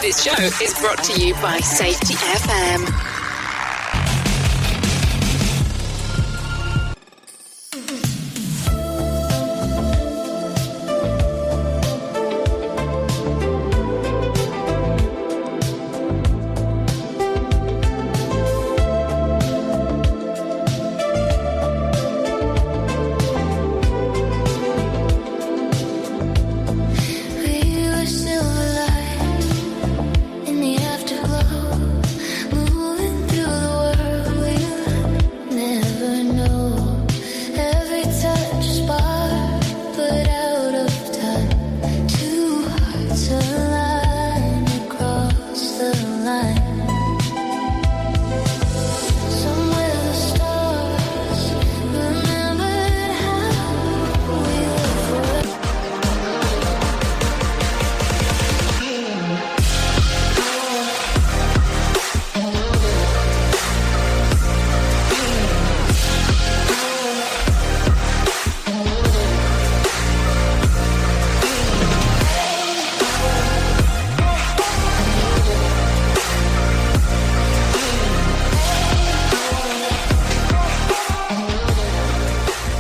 This show is brought to you by Safety FM.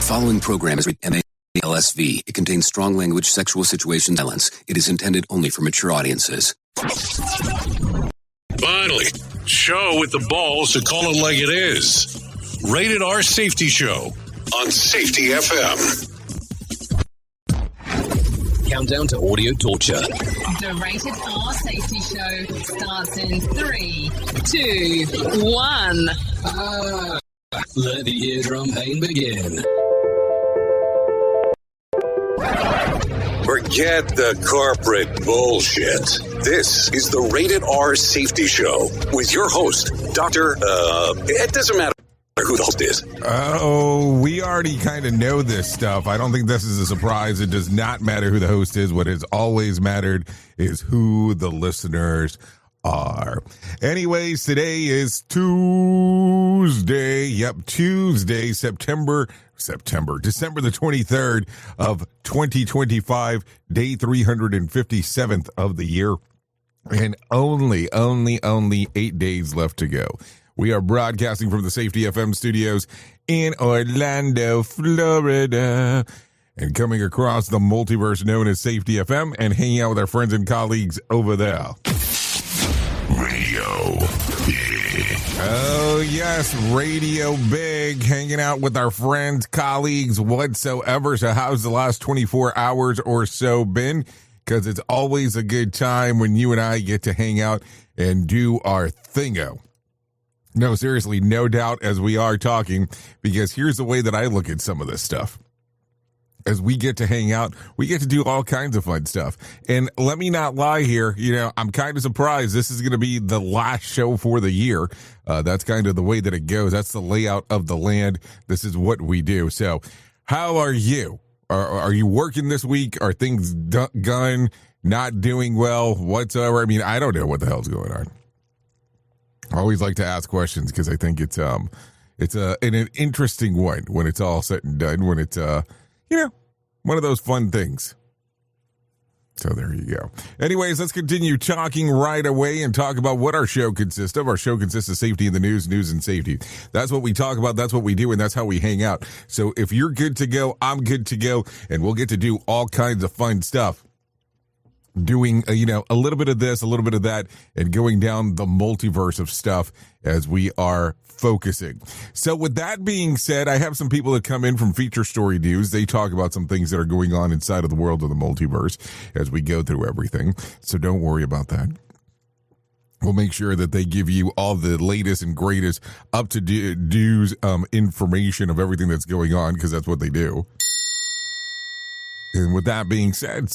Following program is MALSV. It contains strong language, sexual situation, violence. It is intended only for mature audiences. Finally, show with the balls to call it like it is. Rated R Safety Show on Safety FM. Countdown to audio torture. The Rated R Safety Show starts in 3, 2, 1. Let the eardrum pain begin. Forget the corporate bullshit. This is the Rated R Safety Show with your host, Dr. It doesn't matter who the host is. Oh, we already kind of know this stuff. I don't think this is a surprise. It does not matter who the host is. What has always mattered is who the listeners are. Anyways, today is Tuesday. Yep, Tuesday, December the 23rd of 2025, day 357th of the year, and only 8 days left to go. We are broadcasting from the Safety FM studios in Orlando, Florida, and coming across the multiverse known as Safety FM and hanging out with our friends and colleagues over there. Radio Big. Oh, yes, Radio Big, hanging out with our friends, colleagues, whatsoever. So how's the last 24 hours or so been? Because it's always a good time when you and I get to hang out and do our thingo. No, seriously, no doubt as we are talking, because here's the way that I look at some of this stuff. As we get to hang out, we get to do all kinds of fun stuff. And let me not lie here, I'm kind of surprised this is going to be the last show for the year. That's kind of the way that it goes. That's the layout of the land. This is what we do. So how are you? Are you working this week? Are things done? Not doing well whatsoever? I mean, I don't know what the hell's going on. I always like to ask questions because I think it's an interesting one when it's all said and done, when it's one of those fun things. So there you go. Anyways, let's continue talking right away and talk about what our show consists of. Our show consists of safety in the news and safety. That's what we talk about. That's what we do. And that's how we hang out. So if you're good to go, I'm good to go. And we'll get to do all kinds of fun stuff. Doing, a little bit of this, a little bit of that, and going down the multiverse of stuff as we are focusing. So with that being said, I have some people that come in from Feature Story News. They talk about some things that are going on inside of the world of the multiverse as we go through everything. So don't worry about that. We'll make sure that they give you all the latest and greatest up-to-date information of everything that's going on, because that's what they do. And with that being said,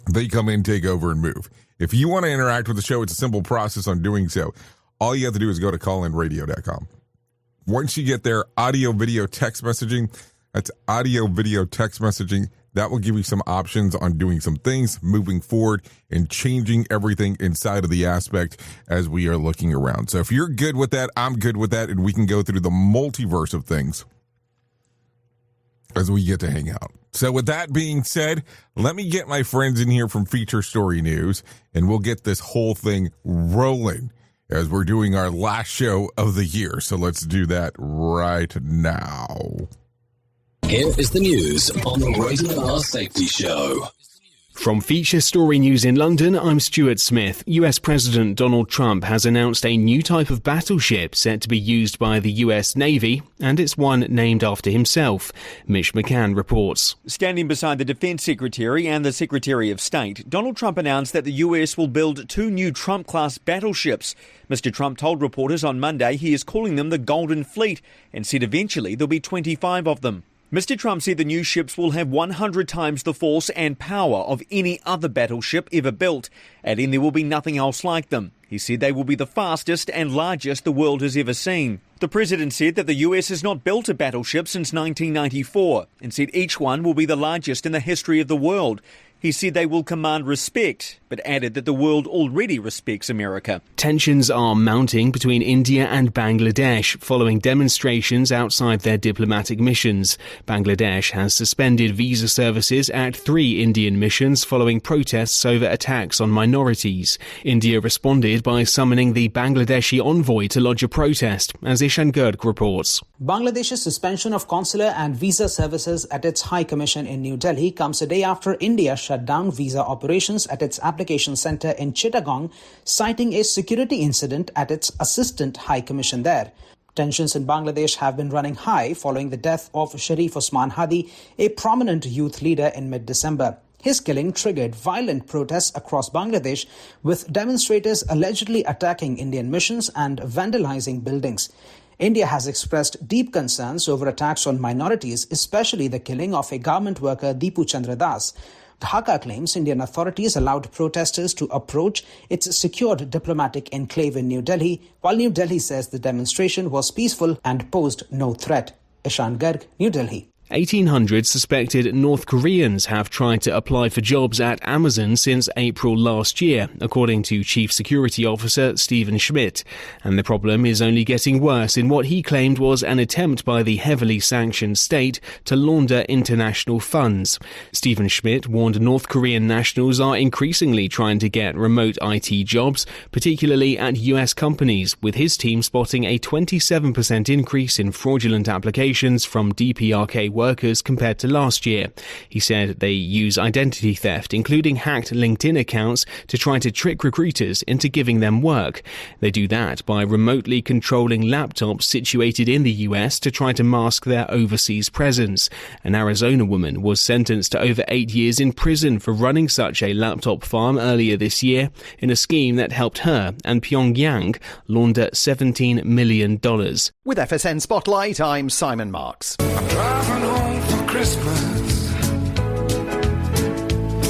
they come in, take over, and move. If you want to interact with the show, it's a simple process on doing so. All you have to do is go to callinradio.com. Once you get there, audio, video, text messaging, that's audio, video, text messaging. That will give you some options on doing some things, moving forward, and changing everything inside of the aspect as we are looking around. So if you're good with that, I'm good with that, and we can go through the multiverse of things as we get to hang out. So with that being said, let me get my friends in here from Feature Story News, and we'll get this whole thing rolling as we're doing our last show of the year. So let's do that right now. Here is the news on the Rated R Safety Show. From Feature Story News in London, I'm Stuart Smith. US President Donald Trump has announced a new type of battleship set to be used by the US Navy, and it's one named after himself. Mitch McCann reports. Standing beside the Defense Secretary and the Secretary of State, Donald Trump announced that the US will build 2 new Trump-class battleships. Mr. Trump told reporters on Monday he is calling them the Golden Fleet and said eventually there'll be 25 of them. Mr. Trump said the new ships will have 100 times the force and power of any other battleship ever built, adding there will be nothing else like them. He said they will be the fastest and largest the world has ever seen. The president said that the US has not built a battleship since 1994 and said each one will be the largest in the history of the world. He said they will command respect, but added that the world already respects America. Tensions are mounting between India and Bangladesh following demonstrations outside their diplomatic missions. Bangladesh has suspended visa services at 3 Indian missions following protests over attacks on minorities. India responded by summoning the Bangladeshi envoy to lodge a protest, as Ishan Garg reports. Bangladesh's suspension of consular and visa services at its High Commission in New Delhi comes a day after India shut down visa operations at its application centre in Chittagong, citing a security incident at its assistant High Commission there. Tensions in Bangladesh have been running high following the death of Sharif Osman Hadi, a prominent youth leader, in mid-December. His killing triggered violent protests across Bangladesh, with demonstrators allegedly attacking Indian missions and vandalizing buildings. India has expressed deep concerns over attacks on minorities, especially the killing of a garment worker, Deepu Chandra Das. Dhaka claims Indian authorities allowed protesters to approach its secured diplomatic enclave in New Delhi, while New Delhi says the demonstration was peaceful and posed no threat. Ishan Garg, New Delhi. 1,800 suspected North Koreans have tried to apply for jobs at Amazon since April last year, according to Chief Security Officer Stephen Schmidt. And the problem is only getting worse in what he claimed was an attempt by the heavily sanctioned state to launder international funds. Stephen Schmidt warned North Korean nationals are increasingly trying to get remote IT jobs, particularly at US companies, with his team spotting a 27% increase in fraudulent applications from DPRK workers compared to last year. He said they use identity theft, including hacked LinkedIn accounts, to try to trick recruiters into giving them work. They do that by remotely controlling laptops situated in the US to try to mask their overseas presence. An Arizona woman was sentenced to over 8 years in prison for running such a laptop farm earlier this year in a scheme that helped her and Pyongyang launder $17 million. With FSN Spotlight, I'm Simon Marks. I'm driving home for Christmas.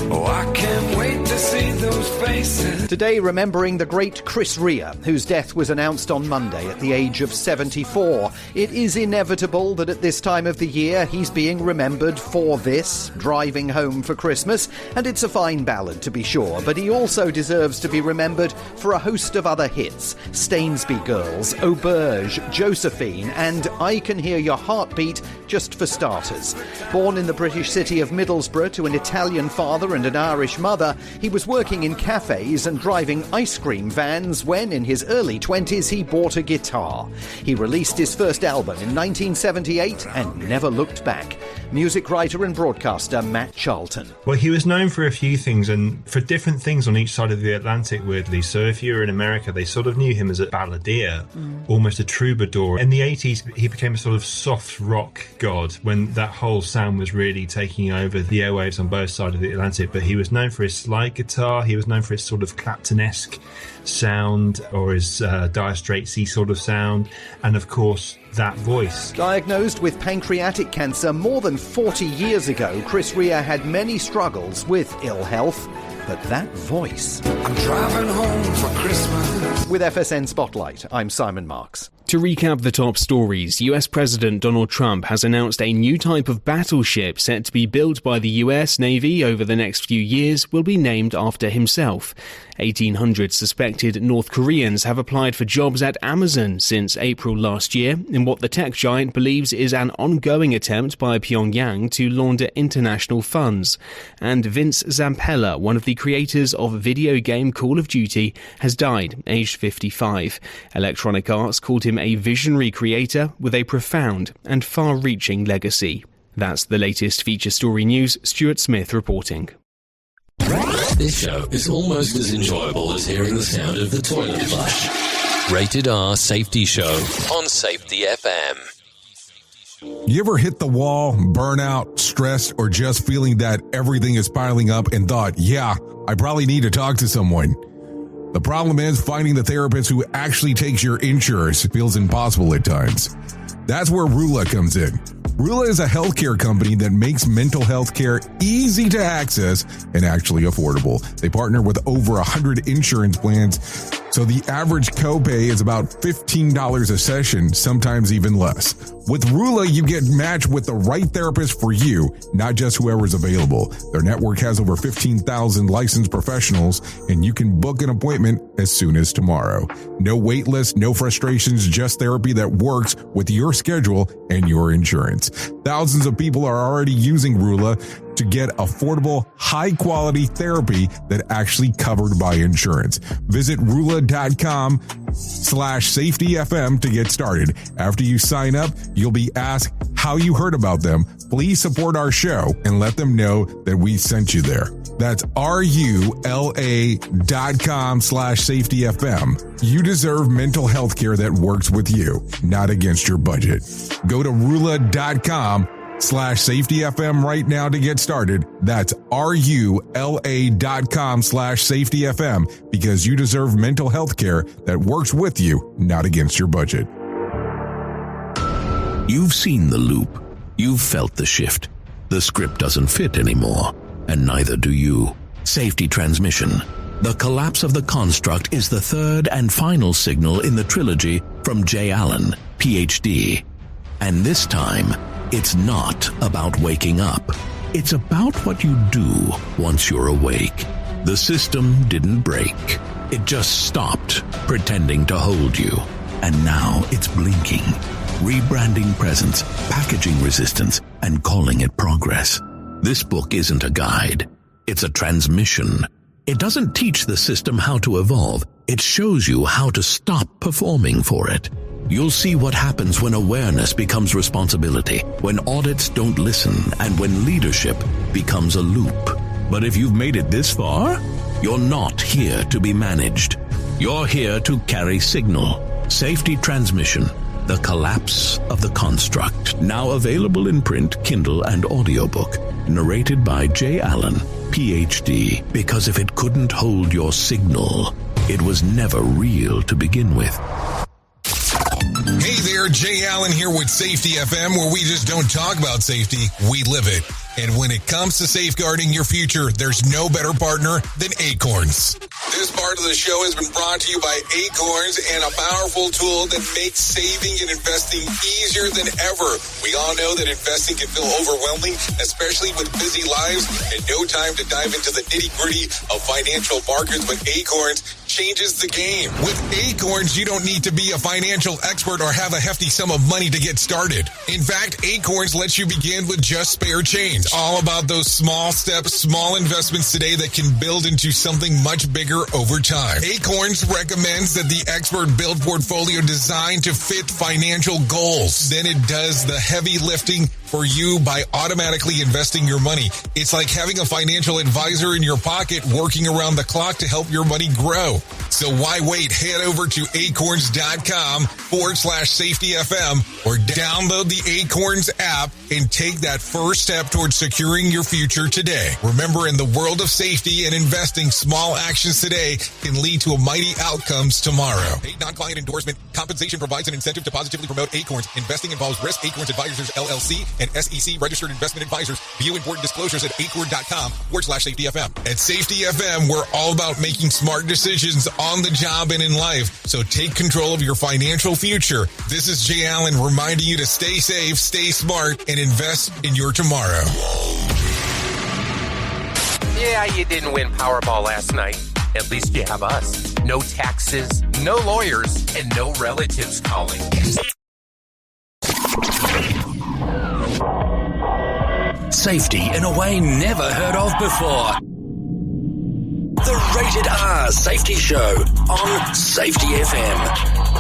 Oh, I can't wait to see those faces. Today, remembering the great Chris Rea, whose death was announced on Monday at the age of 74. It is inevitable that at this time of the year he's being remembered for this, Driving Home for Christmas, and it's a fine ballad to be sure, but he also deserves to be remembered for a host of other hits: Stainsby Girls, Auberge, Josephine, and I Can Hear Your Heartbeat, just for starters. Born in the British city of Middlesbrough to an Italian father and an Irish mother, he was working in cafes and driving ice cream vans when, in his early 20s, he bought a guitar. He released his first album in 1978 and never looked back. Music writer and broadcaster Matt Charlton. Well, he was known for a few things and for different things on each side of the Atlantic, weirdly. So if you were in America, they sort of knew him as a balladeer, almost a troubadour. In the 80s, he became a sort of soft rock god when that whole sound was really taking over the airwaves on both sides of the Atlantic. But he was known for his slide guitar. He was known for his sort of Clapton-esque sound, or his Dire Straitsy sort of sound, and of course that voice. Diagnosed with pancreatic cancer more than 40 years ago, Chris Rea had many struggles with ill health. But that voice... I'm driving home for Christmas. With FSN Spotlight, I'm Simon Marks. To recap the top stories, US President Donald Trump has announced a new type of battleship set to be built by the US Navy over the next few years will be named after himself. 1,800 suspected North Koreans have applied for jobs at Amazon since April last year in what the tech giant believes is an ongoing attempt by Pyongyang to launder international funds. And Vince Zampella, one of the creators of video game Call of Duty, has died, aged 55. Electronic Arts called him a visionary creator with a profound and far-reaching legacy. That's the latest feature story news. Stuart Smith reporting. This show is almost as enjoyable as hearing the sound of the toilet flush. Rated R Safety Show on Safety FM. You ever hit the wall, burnout, stressed, or just feeling that everything is piling up and thought, yeah, I probably need to talk to someone? The problem is finding the therapist who actually takes your insurance feels impossible at times. That's where Rula comes in. Rula is a healthcare company that makes mental health care easy to access and actually affordable. They partner with over 100 insurance plans, so the average copay is about $15 a session, sometimes even less. With Rula, you get matched with the right therapist for you, not just whoever's available. Their network has over 15,000 licensed professionals, and you can book an appointment as soon as tomorrow. No wait list, no frustrations, just therapy that works with your schedule and your insurance. Thousands of people are already using Rula to get affordable, high-quality therapy that actually covered by insurance. Visit Rula.com/safetyfm to get started. After you sign up, you'll be asked how you heard about them. Please support our show and let them know that we sent you there. That's RULA.com/safetyfm. You deserve mental health care that works with you, not against your budget. Go to Rula.com/safetyfm right now to get started. That's RULA.com/safetyfm because you deserve mental health care that works with you, not against your budget. You've seen the loop. You've felt the shift. The script doesn't fit anymore, and neither do you. Safety transmission. The collapse of the construct is the third and final signal in the trilogy from J. Allen, Ph.D. And this time, it's not about waking up. It's about what you do once you're awake. The system didn't break. It just stopped pretending to hold you. And now it's blinking, rebranding presence, packaging resistance, and calling it progress. This book isn't a guide. It's a transmission. It doesn't teach the system how to evolve. It shows you how to stop performing for it. You'll see what happens when awareness becomes responsibility, when audits don't listen, and when leadership becomes a loop. But if you've made it this far, you're not here to be managed. You're here to carry signal. Safety transmission. The Collapse of the Construct. Now available in print, Kindle, and audiobook. Narrated by J. Allen, Ph.D. Because if it couldn't hold your signal, it was never real to begin with. Hey there, Jay Allen here with Safety FM, where we just don't talk about safety, we live it. And when it comes to safeguarding your future, there's no better partner than Acorns. This part of the show has been brought to you by Acorns and a powerful tool that makes saving and investing easier than ever. We all know that investing can feel overwhelming, especially with busy lives and no time to dive into the nitty-gritty of financial markets, but Acorns changes the game. With Acorns, you don't need to be a financial expert or have a hefty sum of money to get started. In fact, Acorns lets you begin with just spare change. All about those small steps, small investments today that can build into something much bigger over time. Acorns recommends that the expert build portfolio designed to fit financial goals. Then it does the heavy lifting for you by automatically investing your money. It's like having a financial advisor in your pocket working around the clock to help your money grow. So why wait? Head over to acorns.com/safetyfm or download the Acorns app and take that first step towards securing your future today. Remember, in the world of safety and investing, small actions today can lead to mighty outcomes tomorrow. Paid non-client endorsement. Compensation provides an incentive to positively promote Acorns. Investing involves risk. Acorns Advisors, LLC. and SEC registered investment advisors. View important disclosures at acorn.com/safetyfm. At Safety FM, we're all about making smart decisions on the job and in life. So take control of your financial future. This is Jay Allen reminding you to stay safe, stay smart, and invest in your tomorrow. Yeah, you didn't win Powerball last night. At least you have us. No taxes, no lawyers, and no relatives calling. Safety in a way never heard of before. The Rated R Safety Show on Safety FM.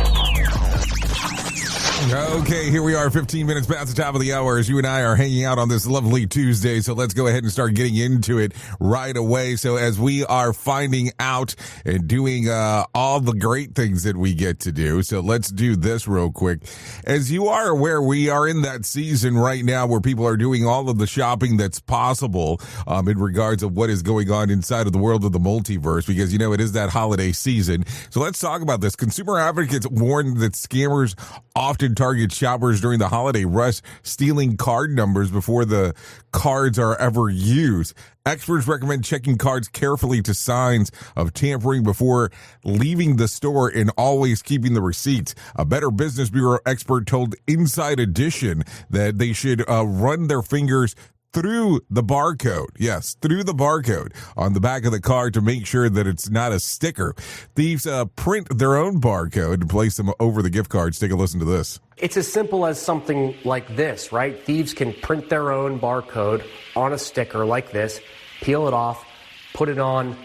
Okay, here we are, 15 minutes past the top of the hour as you and I are hanging out on this lovely Tuesday. So let's go ahead and start getting into it right away. So as we are finding out and doing all the great things that we get to do. So let's do this real quick. As you are aware, we are in that season right now where people are doing all of the shopping that's possible in regards of what is going on inside of the world of the multiverse, because, you know, it is that holiday season. So let's talk about this. Consumer advocates warn that scammers often target shoppers during the holiday rush, stealing card numbers before the cards are ever used. Experts recommend checking cards carefully to signs of tampering before leaving the store and always keeping the receipts. A Better Business Bureau expert told Inside Edition that they should run their fingers through the barcode. Yes, through the barcode on the back of the card to make sure that it's not a sticker. Thieves print their own barcode and place them over the gift cards. Take a listen to this. It's as simple as something like this, right? Thieves can print their own barcode on a sticker like this, peel it off, put it on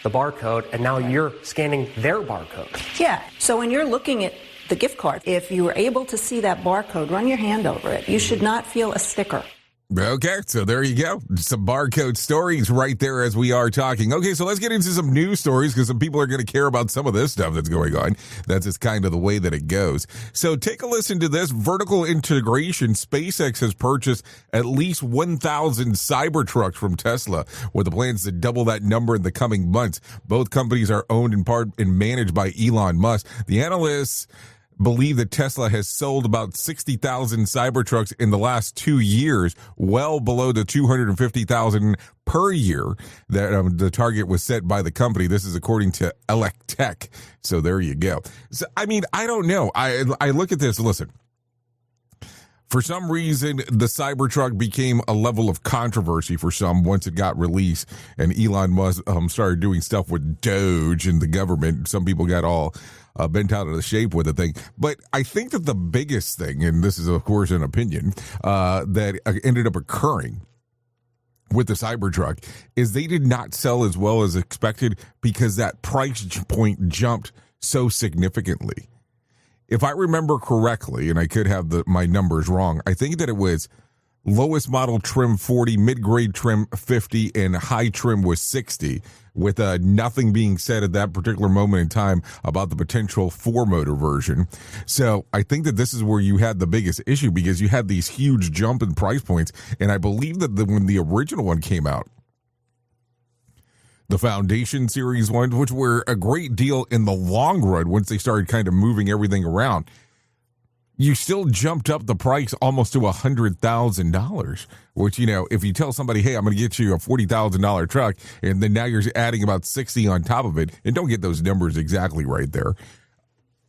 the barcode, and now you're scanning their barcode. Yeah, so when you're looking at the gift card, if you were able to see that barcode, run your hand over it. You should not feel a sticker. Okay, so there you go. Some barcode stories right there as we are talking. Okay, so let's get into some news stories because some people are going to care about some of this stuff that's going on. That's just kind of the way that it goes. So take a listen to this. Vertical integration. SpaceX has purchased at least 1,000 Cybertrucks from Tesla with the plans to double that number in the coming months. Both companies are owned in part and managed by Elon Musk. The analysts believe that Tesla has sold about 60,000 Cybertrucks in the last 2 years, well below the 250,000 per year that the target was set by the company. This is according to Electech. So there you go. So, I mean, I don't know. I look at this. Listen. For some reason, the Cybertruck became a level of controversy for some once it got released, and Elon Musk started doing stuff with Doge and the government. Some people got all bent out of the shape with the thing. But I think that the biggest thing, and this is, of course, an opinion, that ended up occurring with the Cybertruck is they did not sell as well as expected because that price point jumped so significantly. If I remember correctly, and I could have my numbers wrong, I think that it was lowest model trim 40, mid-grade trim 50, and high trim was 60, with nothing being said at that particular moment in time about the potential 4-motor version. So I think that this is where you had the biggest issue because you had these huge jump in price points, and I believe that when the original one came out, the Foundation Series ones, which were a great deal in the long run once they started kind of moving everything around, you still jumped up the price almost to $100,000, which, you know, if you tell somebody, hey, I'm going to get you a $40,000 truck, and then now you're adding about 60 on top of it, and don't get those numbers exactly right there,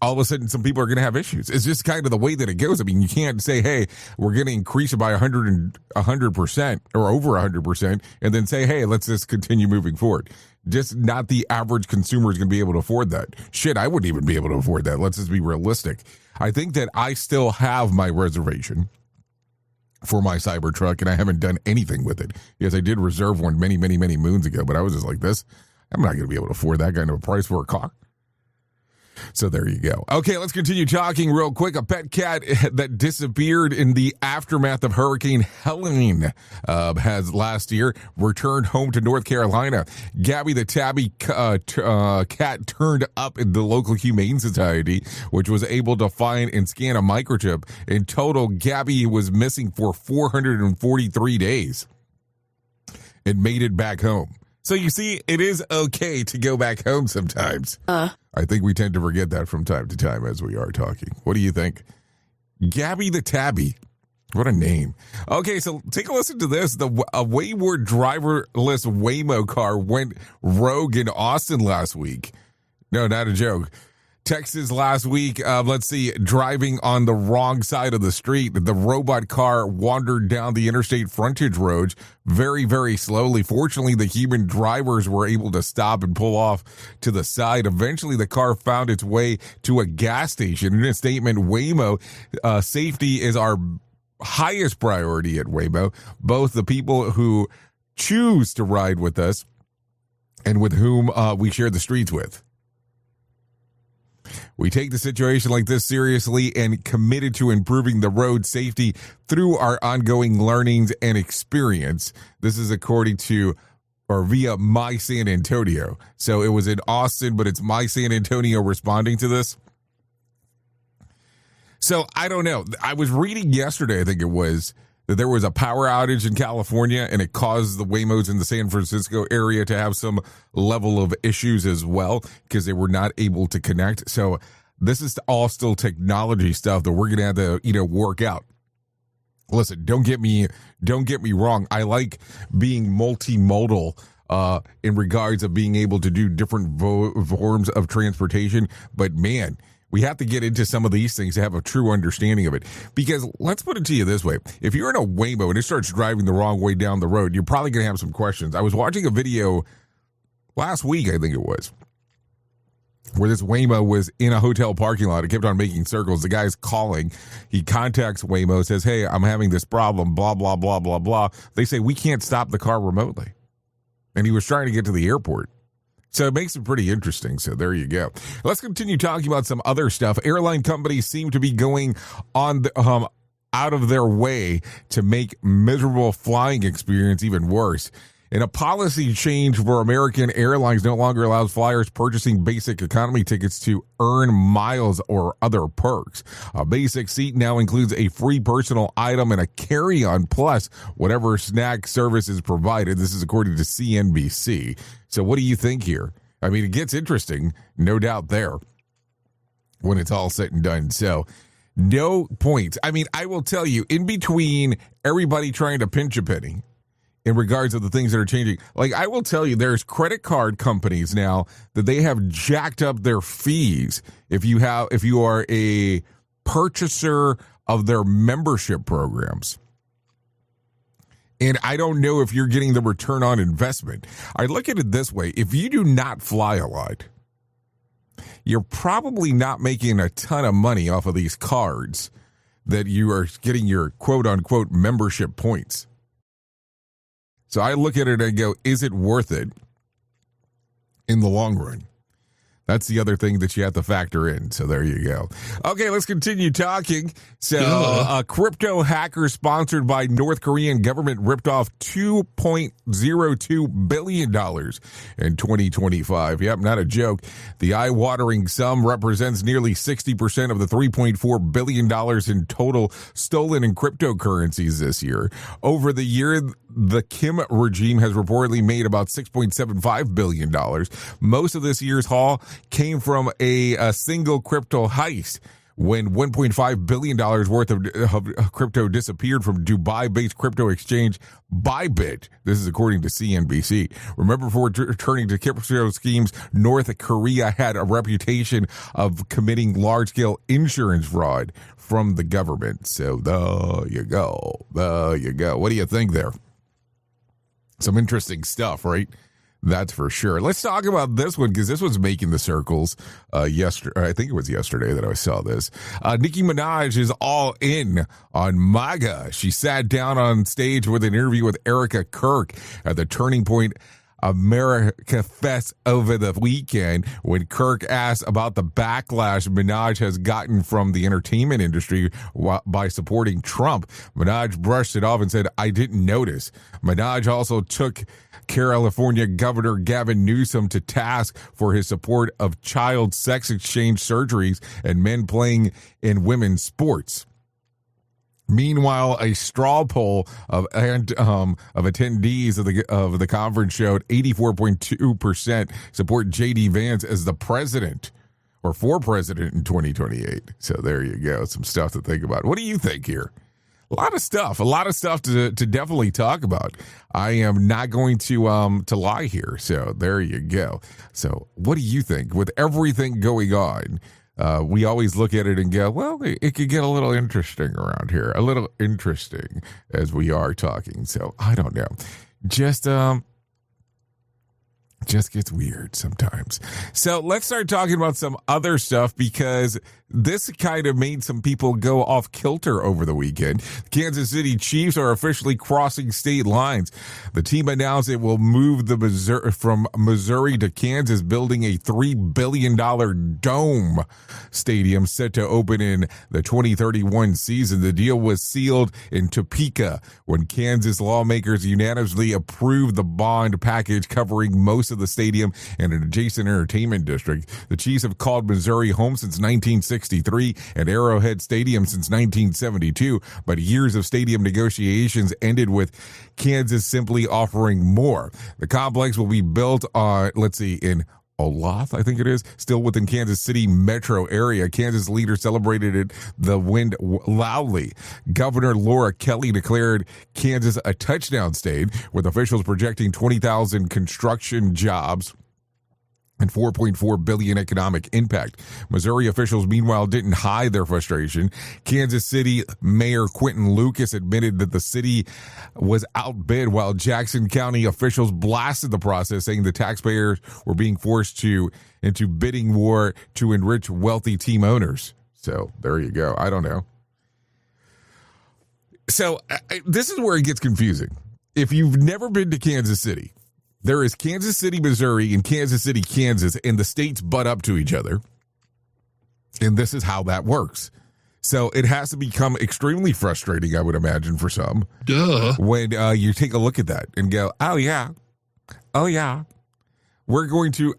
all of a sudden some people are going to have issues. It's just kind of the way that it goes. I mean, you can't say, hey, we're going to increase it by 100% or over 100% and then say, hey, let's just continue moving forward. Just not the average consumer is going to be able to afford that. Shit, I wouldn't even be able to afford that. Let's just be realistic. I think that I still have my reservation for my Cybertruck and I haven't done anything with it. Yes, I did reserve one many, many, many moons ago, but I was just like this. I'm not going to be able to afford that kind of a price for a car. So there you go. Okay, let's continue talking real quick. A pet cat that disappeared in the aftermath of Hurricane Helene has last year returned home to North Carolina. Gabby the tabby cat turned up in the local Humane Society, which was able to find and scan a microchip. In total, Gabby was missing for 443 days and made it back home. So you see, it is okay to go back home sometimes. I think we tend to forget that from time to time as we are talking. What do you think? Gabby the tabby What a name. Okay, so take a listen to this. A wayward driverless Waymo car went rogue in Austin last week. No, not a joke. Texas last week, driving on the wrong side of the street. The robot car wandered down the interstate frontage roads very, very slowly. Fortunately, the human drivers were able to stop and pull off to the side. Eventually, the car found its way to a gas station. In a statement, Waymo, safety is our highest priority at Waymo. Both the people who choose to ride with us and with whom we share the streets with. We take the situation like this seriously and committed to improving the road safety through our ongoing learnings and experience. This is according to or via My San Antonio. So it was in Austin, but it's My San Antonio responding to this. So I don't know. I was reading yesterday, I think it was, that there was a power outage in California and it caused the Waymos in the San Francisco area to have some level of issues as well because they were not able to connect. So this is all still technology stuff that we're going to have to, work out. Listen, don't get me wrong. I like being multimodal in regards of being able to do different forms of transportation. But man, we have to get into some of these things to have a true understanding of it. Because let's put it to you this way. If you're in a Waymo and it starts driving the wrong way down the road, you're probably going to have some questions. I was watching a video last week, I think it was, where this Waymo was in a hotel parking lot. It kept on making circles. The guy's calling. He contacts Waymo, says, hey, I'm having this problem, blah, blah, blah, blah, blah. They say, we can't stop the car remotely. And he was trying to get to the airport. So it makes it pretty interesting. So there you go. Let's continue talking about some other stuff. Airline companies seem to be going on out of their way to make miserable flying experience even worse. And a policy change for American Airlines no longer allows flyers purchasing basic economy tickets to earn miles or other perks. A basic seat now includes a free personal item and a carry-on plus whatever snack service is provided. This is according to CNBC. So what do you think here? I mean, it gets interesting, no doubt there, when it's all said and done. So no points. I mean, I will tell you, in between everybody trying to pinch a penny, in regards to the things that are changing. Like, I will tell you, there's credit card companies now that they have jacked up their fees if you are a purchaser of their membership programs. And I don't know if you're getting the return on investment. I look at it this way. If you do not fly a lot, you're probably not making a ton of money off of these cards that you are getting your quote-unquote membership points. So I look at it and go, is it worth it in the long run? That's the other thing that you have to factor in. So there you go. Okay, let's continue talking. So a crypto hacker sponsored by North Korean government ripped off $2.02 billion in 2025. Yep, not a joke. The eye-watering sum represents nearly 60% of the $3.4 billion in total stolen in cryptocurrencies this year. Over the year, the Kim regime has reportedly made about $6.75 billion. Most of this year's haul came from a single crypto heist when $1.5 billion worth of crypto disappeared from Dubai-based crypto exchange Bybit. This is according to CNBC. Remember, before turning to crypto schemes, North Korea had a reputation of committing large-scale insurance fraud from the government. So there you go. There you go. What do you think there? Some interesting stuff, right? That's for sure. Let's talk about this one because this was making the circles yesterday. I think it was yesterday that I saw this. Nicki Minaj is all in on MAGA. She sat down on stage with an interview with Erica Kirk at the Turning Point America Fest over the weekend when Kirk asked about the backlash Minaj has gotten from the entertainment industry by supporting Trump. Minaj brushed it off and said, I didn't notice. Minaj also took California Governor Gavin Newsom to task for his support of child sex exchange surgeries and men playing in women's sports. Meanwhile, a straw poll of attendees of the conference showed 84.2% support J.D. Vance as the president or for president in 2028. So there you go. Some stuff to think about. What do you think here? a lot of stuff to definitely talk about. I am not going to lie here. So there you go. So what do you think with everything going on? We always look at it and go, well, it could get a little interesting around here, a little interesting as we are talking. So I don't know. Just gets weird sometimes. So let's start talking about some other stuff, because this kind of made some people go off kilter over the weekend. Kansas City Chiefs are officially crossing state lines. The team announced it will move from Missouri to Kansas, building a $3 billion dome stadium set to open in the 2031 season. The deal was sealed in Topeka when Kansas lawmakers unanimously approved the bond package covering most of the stadium and an adjacent entertainment district. The Chiefs have called Missouri home since 1963 and Arrowhead Stadium since 1972, but years of stadium negotiations ended with Kansas simply offering more. The complex will be built in Olathe, I think it is, still within Kansas City metro area. Kansas leaders celebrated the win loudly. Governor Laura Kelly declared Kansas a touchdown state, with officials projecting 20,000 construction jobs and $4.4 billion economic impact. Missouri officials, meanwhile, didn't hide their frustration. Kansas City Mayor Quentin Lucas admitted that the city was outbid, while Jackson County officials blasted the process, saying the taxpayers were being forced into bidding war to enrich wealthy team owners. So there you go. I don't know. So this is where it gets confusing. If you've never been to Kansas City, there is Kansas City, Missouri, and Kansas City, Kansas, and the states butt up to each other. And this is how that works. So it has to become extremely frustrating, I would imagine, for some. Duh. When you take a look at that and go, oh, yeah. We're going to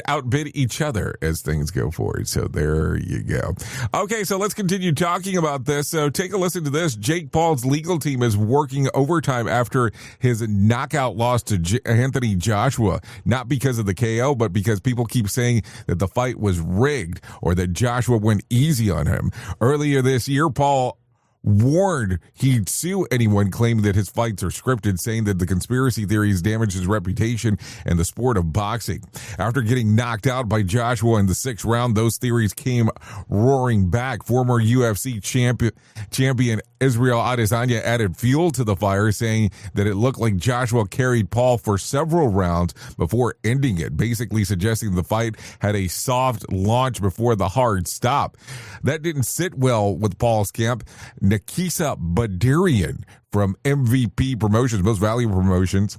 outbid each other as things go forward. So there you go. Okay, so let's continue talking about this. So take a listen to this. Jake Paul's legal team is working overtime after his knockout loss to Anthony Joshua, not because of the KO, but because people keep saying that the fight was rigged or that Joshua went easy on him. Earlier this year, Paul warned he'd sue anyone claiming that his fights are scripted, saying that the conspiracy theories damage his reputation and the sport of boxing. After getting knocked out by Joshua in the 6th round, those theories came roaring back. Former UFC champion Israel Adesanya added fuel to the fire, saying that it looked like Joshua carried Paul for several rounds before ending it, basically suggesting the fight had a soft launch before the hard stop. That didn't sit well with Paul's camp. Nikisa Badirian from MVP Promotions, Most Valuable Promotions,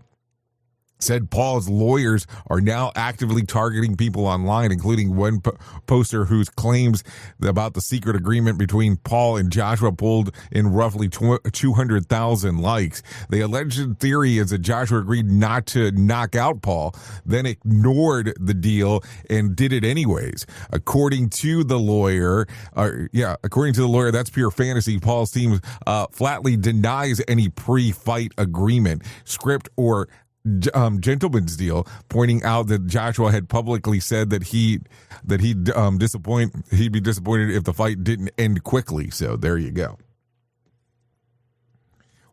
said Paul's lawyers are now actively targeting people online, including one poster whose claims about the secret agreement between Paul and Joshua pulled in roughly 200,000 likes. The alleged theory is that Joshua agreed not to knock out Paul, then ignored the deal and did it anyways. According to the lawyer, that's pure fantasy. Paul's team flatly denies any pre-fight agreement, script, or gentleman's deal, pointing out that Joshua had publicly said that he'd be disappointed if the fight didn't end quickly. So there you go.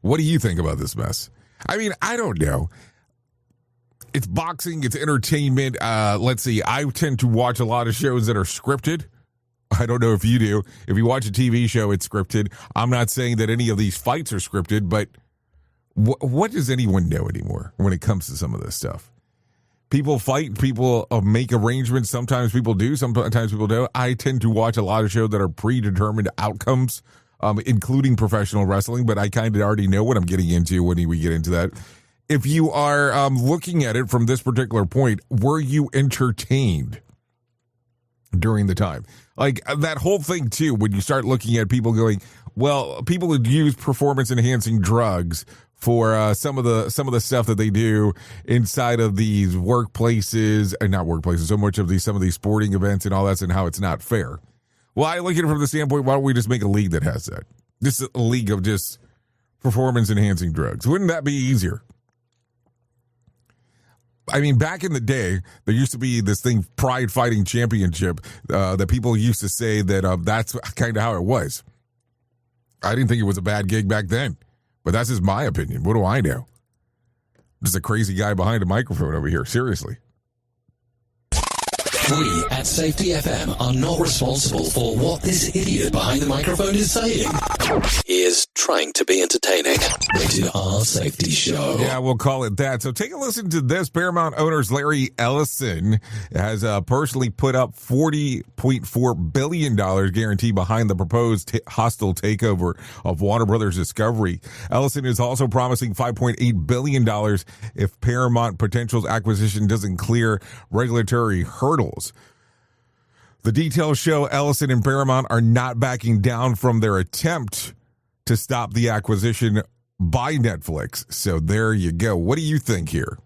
What do you think about this mess? I mean, I don't know. It's boxing, it's entertainment. Let's see. I tend to watch a lot of shows that are scripted. I don't know if you do. If you watch a TV show, it's scripted. I'm not saying that any of these fights are scripted, but what does anyone know anymore when it comes to some of this stuff? People fight, people make arrangements. Sometimes people do, sometimes people don't. I tend to watch a lot of shows that are predetermined outcomes, including professional wrestling, but I kind of already know what I'm getting into when we get into that. If you are looking at it from this particular point, were you entertained during the time? Like that whole thing too, when you start looking at people going, well, people who use performance enhancing drugs for some of the stuff that they do inside of these workplaces, and not workplaces, so much of some of these sporting events and all that, and how it's not fair. Well, I look at it from the standpoint, why don't we just make a league that has that? This is a league of just performance enhancing drugs. Wouldn't that be easier? I mean, back in the day, there used to be this thing, Pride Fighting Championship, that people used to say that that's kind of how it was. I didn't think it was a bad gig back then, but that's just my opinion. What do I know? Just a crazy guy behind a microphone over here. Seriously. We at Safety FM are not responsible for what this idiot behind the microphone is saying. He is trying to be entertaining. Rated R Safety Show. Yeah, we'll call it that. So take a listen to this. Paramount owners Larry Ellison has personally put up $40.4 billion guarantee behind the proposed hostile takeover of Warner Brothers Discovery. Ellison is also promising $5.8 billion if Paramount Potential's acquisition doesn't clear regulatory hurdles. The details show Ellison and Paramount are not backing down from their attempt to stop the acquisition by Netflix. So there you go. What do you think here?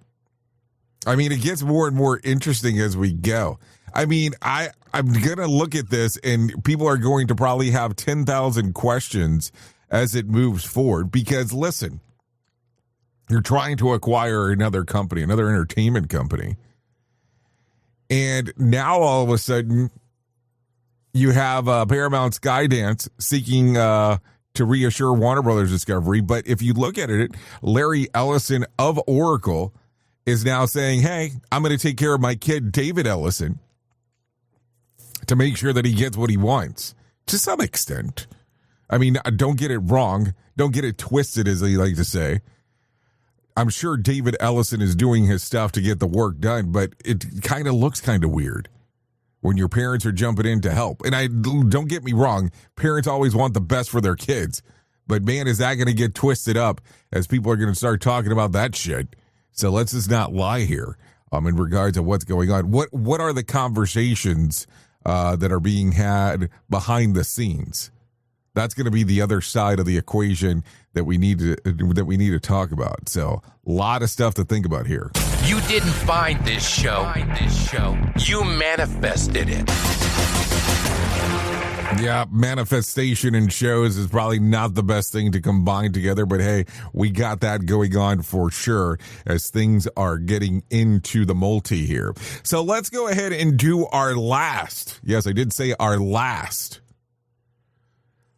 I mean, it gets more and more interesting as we go. I mean, I'm going to look at this and people are going to probably have 10,000 questions as it moves forward because, listen, you're trying to acquire another company, another entertainment company. And now all of a sudden, you have Paramount Skydance seeking to reassure Warner Brothers Discovery. But if you look at it, Larry Ellison of Oracle is now saying, hey, I'm going to take care of my kid, David Ellison, to make sure that he gets what he wants to some extent. I mean, don't get it wrong. Don't get it twisted, as they like to say. I'm sure David Ellison is doing his stuff to get the work done, but it kind of looks kind of weird when your parents are jumping in to help. And don't get me wrong, parents always want the best for their kids. But man, is that going to get twisted up as people are going to start talking about that shit. So let's just not lie here in regards to what's going on. What are the conversations that are being had behind the scenes? That's going to be the other side of the equation that we need to talk about. So a lot of stuff to think about here. You didn't find this show. You manifested it. Yeah, manifestation in shows is probably not the best thing to combine together, but hey, we got that going on for sure as things are getting into the multi here. So let's go ahead and do our last. Yes, I did say our last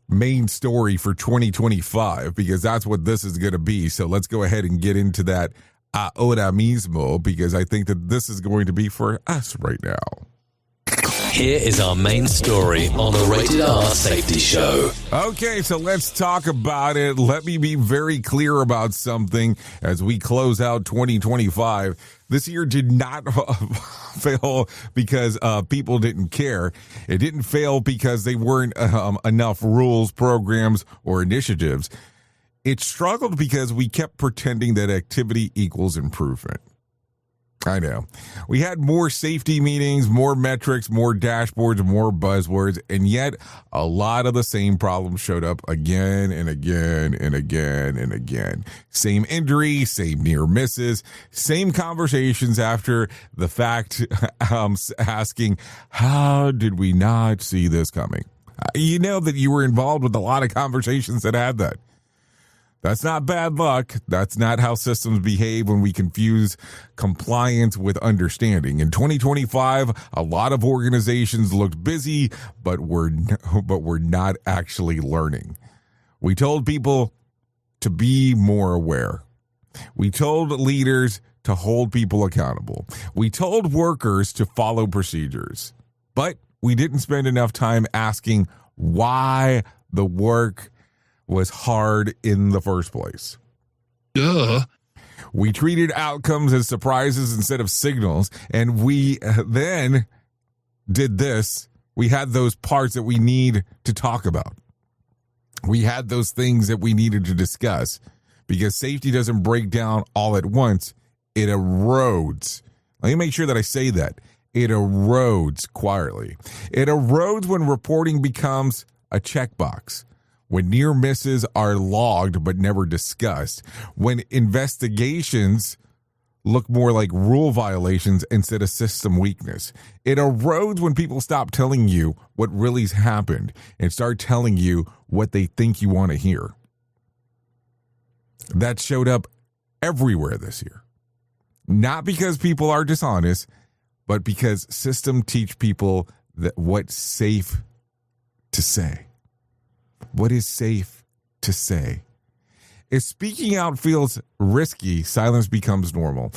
main story for 2025 because that's what this is going to be. So let's go ahead and get into that ahora mismo because I think that this is going to be for us right now. Here is our main story on the Rated R Safety Show. Okay, so let's talk about it. Let me be very clear about something as we close out 2025. This year did not fail because people didn't care. It didn't fail because they weren't enough rules, programs, or initiatives. It struggled because we kept pretending that activity equals improvement. I know. We had more safety meetings, more metrics, more dashboards, more buzzwords, and yet a lot of the same problems showed up again and again and again and again. Same injuries, same near misses, same conversations after the fact, asking, how did we not see this coming? You know that you were involved with a lot of conversations that had that. That's not bad luck. That's not how systems behave when we confuse compliance with understanding. In 2025, a lot of organizations looked busy, but were not actually learning. We told people to be more aware. We told leaders to hold people accountable. We told workers to follow procedures. But we didn't spend enough time asking why the work was hard in the first place. Duh. We treated outcomes as surprises instead of signals, and we then did this. We had those parts that we need to talk about. We had those things that we needed to discuss because safety doesn't break down all at once. It erodes. Let me make sure that I say that. It erodes quietly. It erodes when reporting becomes a checkbox. When near misses are logged but never discussed, when investigations look more like rule violations instead of system weakness. It erodes when people stop telling you what really's happened and start telling you what they think you want to hear. That showed up everywhere this year. Not because people are dishonest, but because systems teach people that what's safe to say. What is safe to say. If speaking out feels risky, silence becomes normal.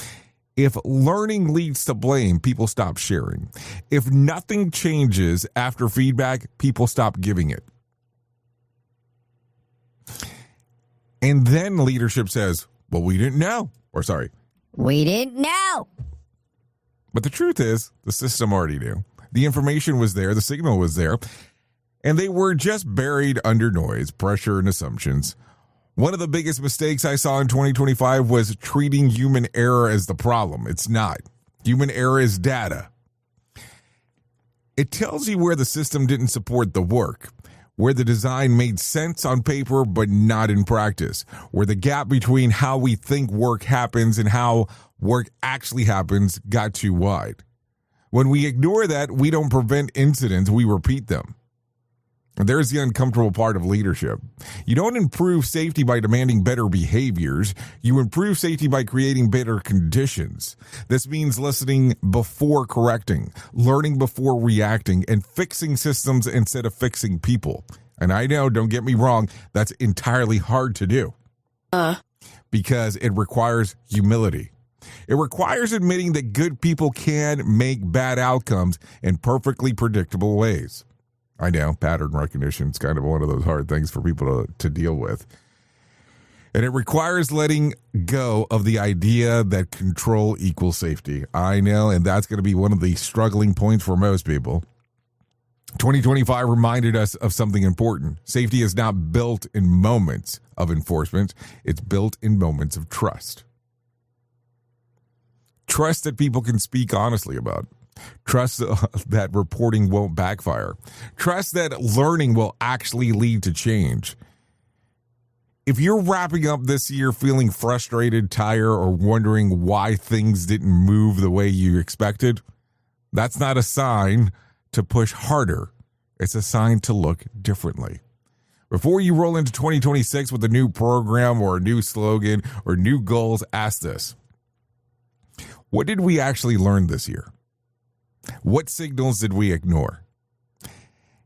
If learning leads to blame, people stop sharing. If nothing changes after feedback, people stop giving it. And then leadership says, well, we didn't know. We didn't know. But the truth is, the system already knew. The information was there, the signal was there, and they were just buried under noise, pressure, and assumptions. One of the biggest mistakes I saw in 2025 was treating human error as the problem. It's not. Human error is data. It tells you where the system didn't support the work, where the design made sense on paper but not in practice, where the gap between how we think work happens and how work actually happens got too wide. When we ignore that, we don't prevent incidents, we repeat them. There's the uncomfortable part of leadership. You don't improve safety by demanding better behaviors. You improve safety by creating better conditions. This means listening before correcting, learning before reacting, and fixing systems instead of fixing people. And I know, don't get me wrong, that's entirely hard to do. Because it requires humility. It requires admitting that good people can make bad outcomes in perfectly predictable ways. I know, pattern recognition is kind of one of those hard things for people to deal with. And it requires letting go of the idea that control equals safety. I know, and that's going to be one of the struggling points for most people. 2025 reminded us of something important. Safety is not built in moments of enforcement. It's built in moments of trust. Trust that people can speak honestly about. Trust that reporting won't backfire. Trust that learning will actually lead to change. If you're wrapping up this year feeling frustrated, tired, or wondering why things didn't move the way you expected, that's not a sign to push harder. It's a sign to look differently. Before you roll into 2026 with a new program or a new slogan or new goals, ask this. What did we actually learn this year? What signals did we ignore?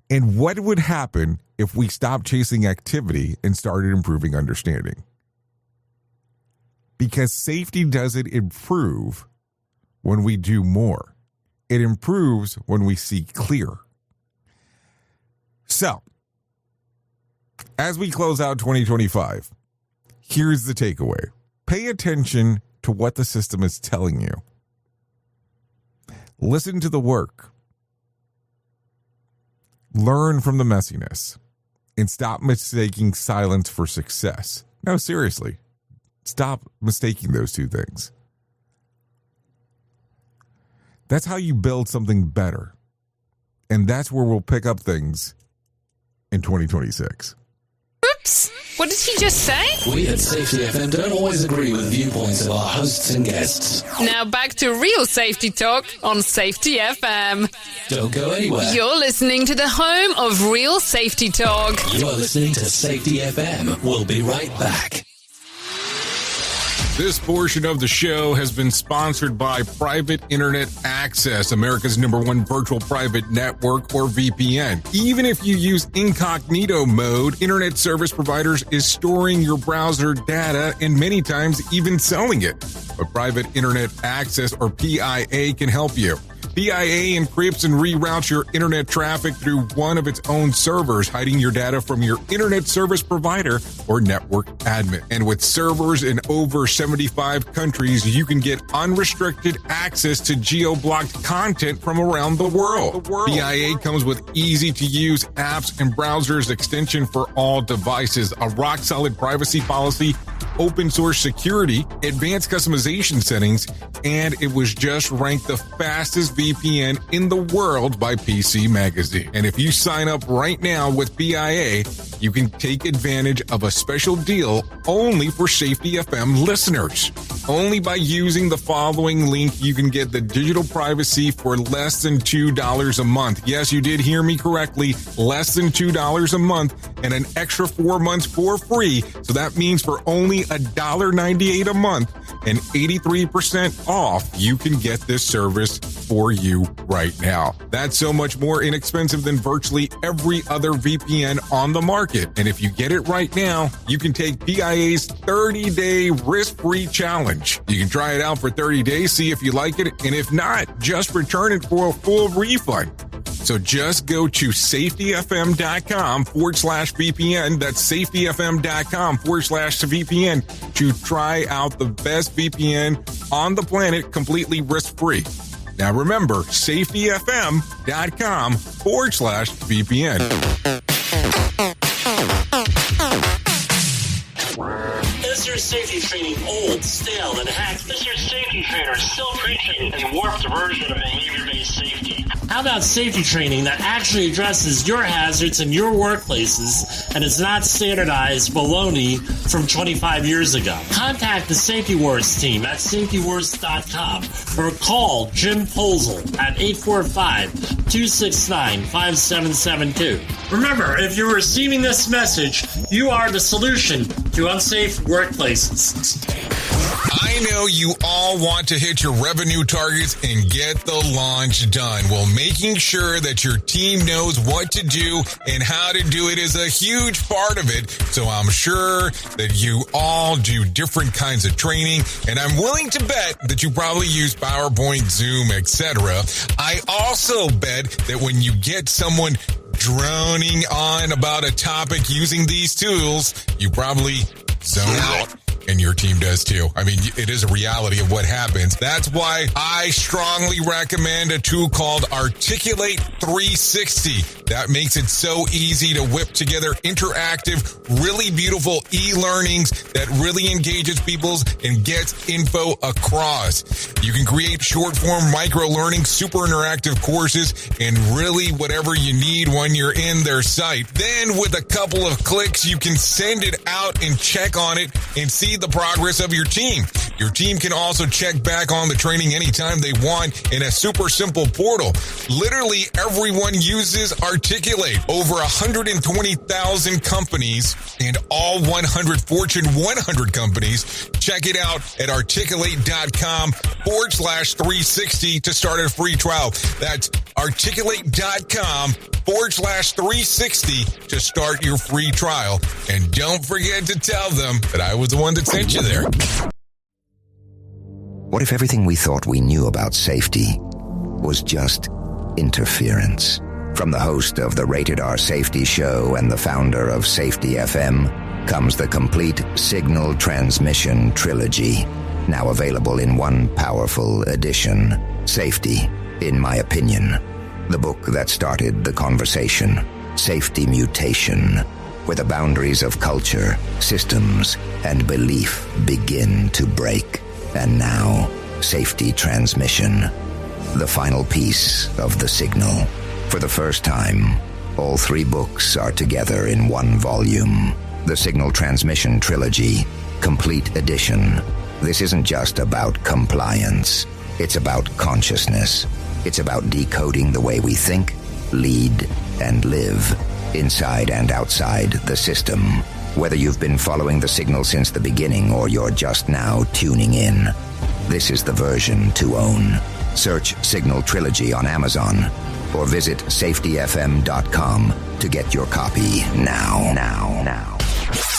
And what would happen if we stopped chasing activity and started improving understanding? Because safety doesn't improve when we do more. It improves when we see clear. So, as we close out 2025, here's the takeaway. Pay attention to what the system is telling you. Listen to the work. Learn from the messiness. And stop mistaking silence for success. No, seriously. Stop mistaking those two things. That's how you build something better. And that's where we'll pick up things in 2026. Oops! What did he just say? We at Safety FM don't always agree with viewpoints of our hosts and guests. Now back to real safety talk on Safety FM. Don't go anywhere. You're listening to the home of real safety talk. You're listening to Safety FM. We'll be right back. This portion of the show has been sponsored by Private Internet Access, America's #1 virtual private network, or VPN. Even if you use incognito mode, internet service providers is storing your browser data and many times even selling it. But Private Internet Access, or PIA, can help you. PIA encrypts and reroutes your internet traffic through one of its own servers, hiding your data from your internet service provider or network admin. And with servers in over 75 countries, you can get unrestricted access to geo-blocked content from around the world. PIA comes with easy-to-use apps and browsers extension for all devices, a rock-solid privacy policy, open-source security, advanced customization settings, and it was just ranked the fastest VPN in the world by PC Magazine. And if you sign up right now with PIA, you can take advantage of a special deal only for Safety FM listeners. Only by using the following link, you can get the digital privacy for less than $2 a month. Yes, you did hear me correctly, less than $2 a month, and an extra 4 months for free. So that means for only $1.98 a month and 83% off, you can get this service for you right now. That's so much more inexpensive than virtually every other VPN on the market. And if you get it right now, you can take PIA's 30-day risk-free challenge. You can try it out for 30 days, see if you like it, and if not, just return it for a full refund. So just go to safetyfm.com/VPN. That's safetyfm.com/VPN to try out the best VPN on the planet completely risk-free. Now remember, safetyfm.com/VPN. Is your safety training old, stale, and hacked? Is your safety trainer still preaching a warped version of behavior-based safety? How about safety training that actually addresses your hazards in your workplaces and is not standardized baloney from 25 years ago? Contact the Safety Wars team at safetywars.com or call Jim Posel at 845-269-5772. Remember, if you're receiving this message, you are the solution to unsafe workplaces. I know you all want to hit your revenue targets and get the launch done. Well, making sure that your team knows what to do and how to do it is a huge part of it. So I'm sure that you all do different kinds of training, and I'm willing to bet that you probably use PowerPoint, Zoom, etc. I also bet that when you get someone droning on about a topic using these tools, you probably zone out. And your team does too. I mean, it is a reality of what happens. That's why I strongly recommend a tool called Articulate 360. That makes it so easy to whip together interactive, really beautiful e-learnings that really engages people and gets info across. You can create short-form micro-learning, super interactive courses, and really whatever you need when you're in their site. Then with a couple of clicks, you can send it out and check on it and see the progress of your team. Your team can also check back on the training anytime they want in a super simple portal. Literally everyone uses Articulate. Over 120,000 companies and all 100 Fortune 100 companies. Check it out at articulate.com/360 to start a free trial. That's articulate.com/360 to start your free trial. And don't forget to tell them that I was the one that sent you there. What if everything we thought we knew about safety was just interference? From the host of the Rated R Safety Show and the founder of Safety FM comes the complete signal transmission trilogy, now available in one powerful edition. Safety, in my opinion. The book that started the conversation. Safety Mutation, where the boundaries of culture, systems, and belief begin to break. And now, Safety Transmission, the final piece of the signal. For the first time, all three books are together in one volume. The Signal Transmission Trilogy, Complete Edition. This isn't just about compliance. It's about consciousness. It's about decoding the way we think, lead, and live, inside and outside the system. Whether you've been following the signal since the beginning or you're just now tuning in, this is the version to own. Search Signal Trilogy on Amazon or visit safetyfm.com to get your copy now.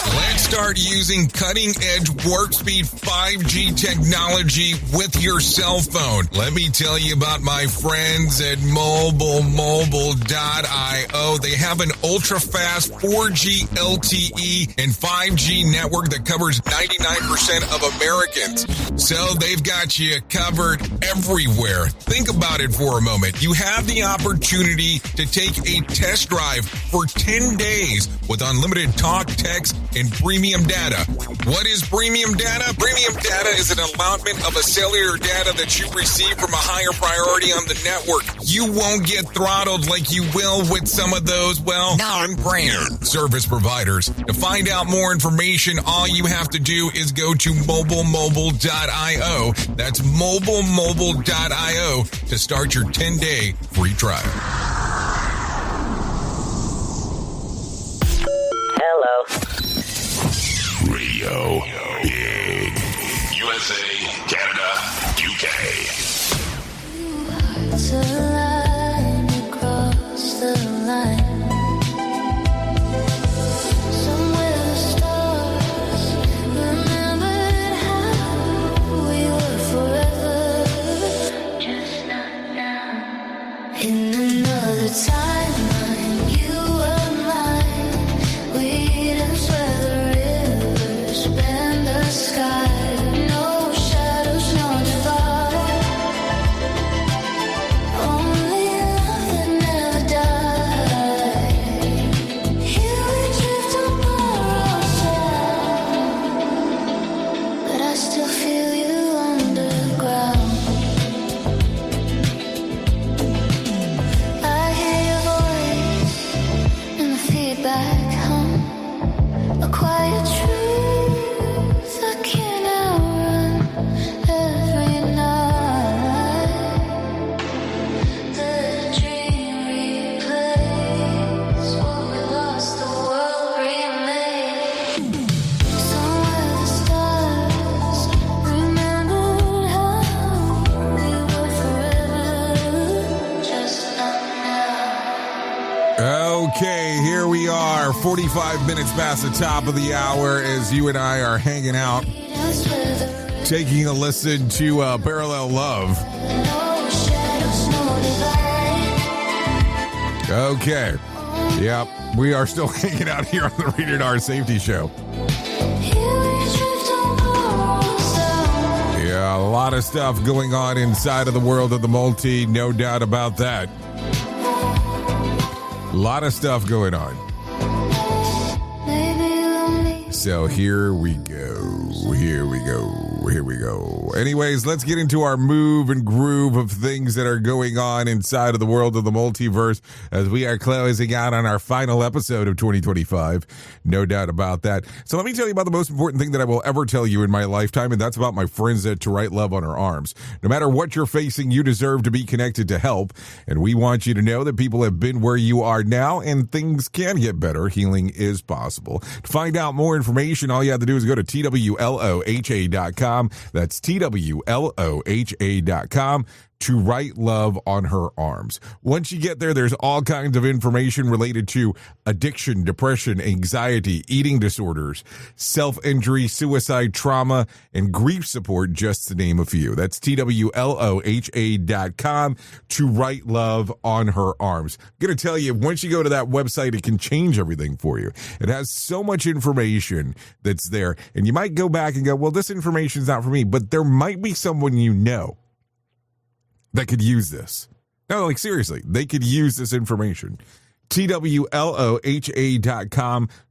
Let's start using cutting-edge warp-speed 5G technology with your cell phone. Let me tell you about my friends at mobilemobile.io. They have an ultra-fast 4G LTE and 5G network that covers 99% of Americans. So they've got you covered everywhere. Think about it for a moment. You have the opportunity to take a test drive for 10 days with unlimited talk, text, and premium data. What is premium data? Premium data is an allotment of a cellular data that you receive from a higher priority on the network. You won't get throttled like you will with some of those, non-brand service providers. To find out more information, all you have to do is go to mobilemobile.io. That's mobilemobile.io to start your 10-day free trial. Hello. Radio Big. USA, Canada, UK. 45 minutes past the top of the hour as you and I are hanging out, taking a listen to Parallel Love. Okay. Yep. We are still hanging out here on the Rated R Safety Show. Yeah, a lot of stuff going on inside of the world of the multi, no doubt about that. A lot of stuff going on. So here we go. Here we go. Here we go. Anyways, let's get into our move and groove of things that are going on inside of the world of the multiverse as we are closing out on our final episode of 2025. No doubt about that. So let me tell you about the most important thing that I will ever tell you in my lifetime, and that's about my friends at To Write Love on Her Arms. No matter what you're facing, you deserve to be connected to help, and we want you to know that people have been where you are now, and things can get better. Healing is possible. To find out more information, all you have to do is go to TWLOHA.com. That's TWLOHA.com. To Write Love on Her Arms. Once you get there, there's all kinds of information related to addiction, depression, anxiety, eating disorders, self-injury, suicide, trauma, and grief support, just to name a few. That's TWLOHA.com. To Write Love on Her Arms. I'm going to tell you, once you go to that website, it can change everything for you. It has so much information that's there, and you might go back and go, well, this information's not for me, but there might be someone you know that could use this. No, like seriously, they could use this information. TWLOHA.com.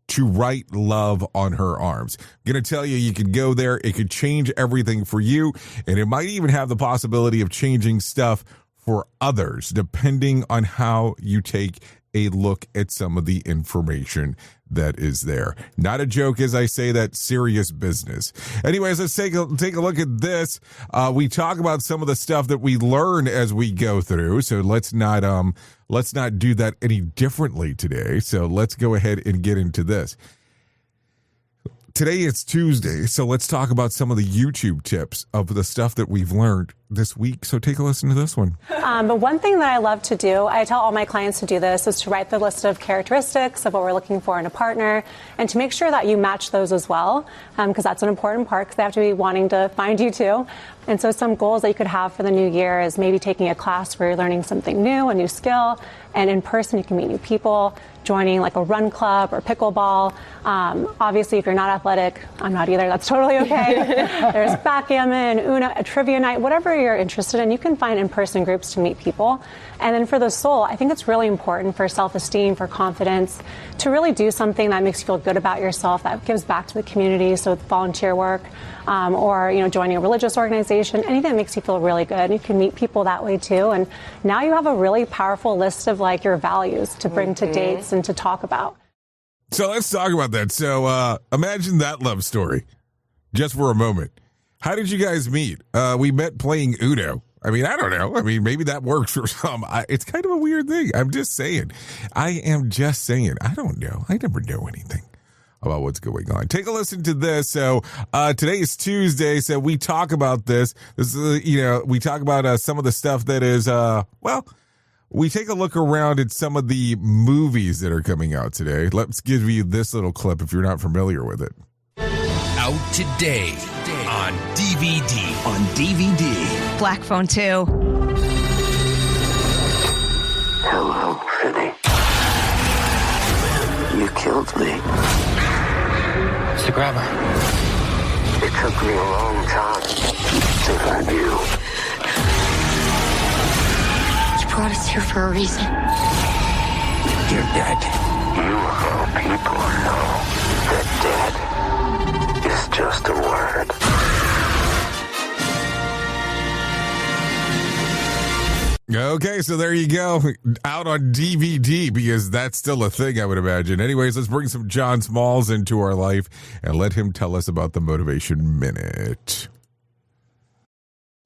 To Write Love on Her Arms. I'm going to tell you, you could go there. It could change everything for you. And it might even have the possibility of changing stuff for others, depending on how you take a look at some of the information that is there. Not a joke as I say that, serious business. Anyways, let's take a look at this. We talk about some of the stuff that we learn as we go through. So let's not do that any differently today. So let's go ahead and get into this. Today is Tuesday, so let's talk about some of the YouTube tips of the stuff that we've learned this week. So take a listen to this one. But one thing that I love to do, I tell all my clients to do this, is to write the list of characteristics of what we're looking for in a partner and to make sure that you match those as well, because that's an important part, because they have to be wanting to find you too. And so some goals that you could have for the new year is maybe taking a class where you're learning something new, a new skill, and in person you can meet new people, joining like a run club or pickleball. Obviously, if you're not athletic, I'm not either, that's totally okay. There's backgammon, Uno, a trivia night, whatever you're interested in, you can find in-person groups to meet people. And then for the soul, I think it's really important for self-esteem, for confidence, to really do something that makes you feel good about yourself, that gives back to the community, so volunteer work, or joining a religious organization, anything that makes you feel really good. You can meet people that way too. And now you have a really powerful list of like your values to bring to dates and to talk about. So let's talk about that. So imagine that love story just for a moment. How did you guys meet? We met playing Uno. I mean, I don't know. I mean, maybe that works for some. It's kind of a weird thing. I'm just saying. I am just saying. I don't know. I never know anything about what's going on. Take a listen to this. So today is Tuesday, so we talk about this. This is, we talk about some of the stuff that is, we take a look around at some of the movies that are coming out today. Let's give you this little clip if you're not familiar with it. Out today on DVD. On DVD. Black Phone 2. Hello, City. You killed me. It's the grabber. It took me a long time to find you. You brought us here for a reason. You're dead. You of all people know that dead is just a word. Okay, so there you go. Out on DVD, because that's still a thing, I would imagine. Anyways, let's bring some John Smalls into our life and let him tell us about the Motivation Minute.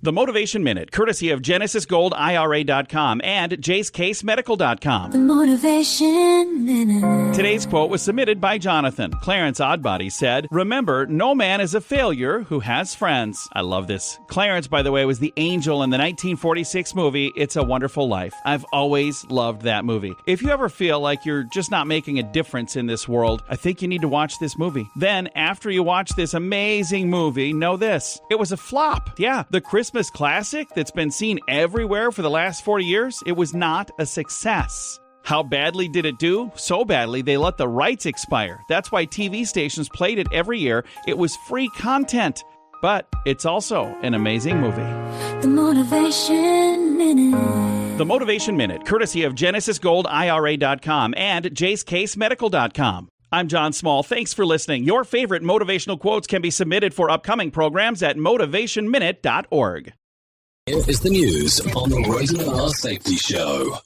The Motivation Minute, courtesy of GenesisGoldIRA.com and JaceCaseMedical.com. The Motivation Minute. Today's quote was submitted by Jonathan. Clarence Oddbody said, "Remember, no man is a failure who has friends." I love this. Clarence, by the way, was the angel in the 1946 movie It's a Wonderful Life. I've always loved that movie. If you ever feel like you're just not making a difference in this world, I think you need to watch this movie. Then, after you watch this amazing movie, know this. It was a flop. Yeah, the Christmas classic that's been seen everywhere for the last 40 years, it was not a success. How badly did it do? So badly, they let the rights expire. That's why TV stations played it every year. It was free content. But it's also an amazing movie. The Motivation Minute. The Motivation Minute, courtesy of GenesisGoldIRA.com and JaceCaseMedical.com. I'm John Small. Thanks for listening. Your favorite motivational quotes can be submitted for upcoming programs at motivationminute.org. Here is the news on the Rated R Safety Show.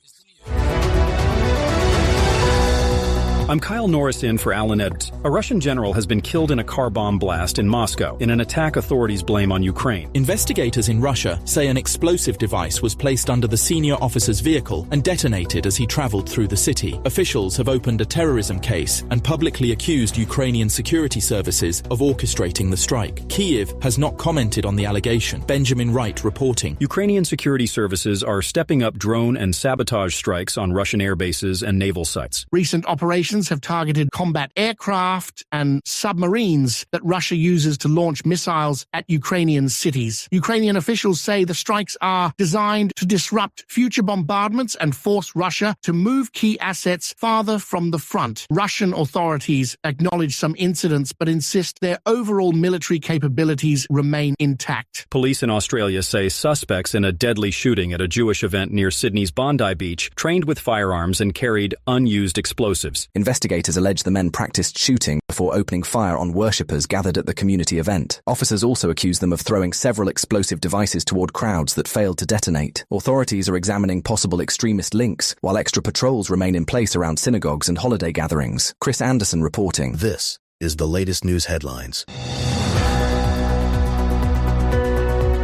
I'm Kyle Norris in for Alan Edwards. A Russian general has been killed in a car bomb blast in Moscow in an attack authorities blame on Ukraine. Investigators in Russia say an explosive device was placed under the senior officer's vehicle and detonated as he traveled through the city. Officials have opened a terrorism case and publicly accused Ukrainian security services of orchestrating the strike. Kyiv has not commented on the allegation. Benjamin Wright reporting. Ukrainian security services are stepping up drone and sabotage strikes on Russian air bases and naval sites. Recent operations have targeted combat aircraft and submarines that Russia uses to launch missiles at Ukrainian cities. Ukrainian officials say the strikes are designed to disrupt future bombardments and force Russia to move key assets farther from the front. Russian authorities acknowledge some incidents but insist their overall military capabilities remain intact. Police in Australia say suspects in a deadly shooting at a Jewish event near Sydney's Bondi Beach trained with firearms and carried unused explosives. Investigators allege the men practiced shooting before opening fire on worshippers gathered at the community event. Officers also accuse them of throwing several explosive devices toward crowds that failed to detonate. Authorities are examining possible extremist links, while extra patrols remain in place around synagogues and holiday gatherings. Chris Anderson reporting. This is the latest news headlines.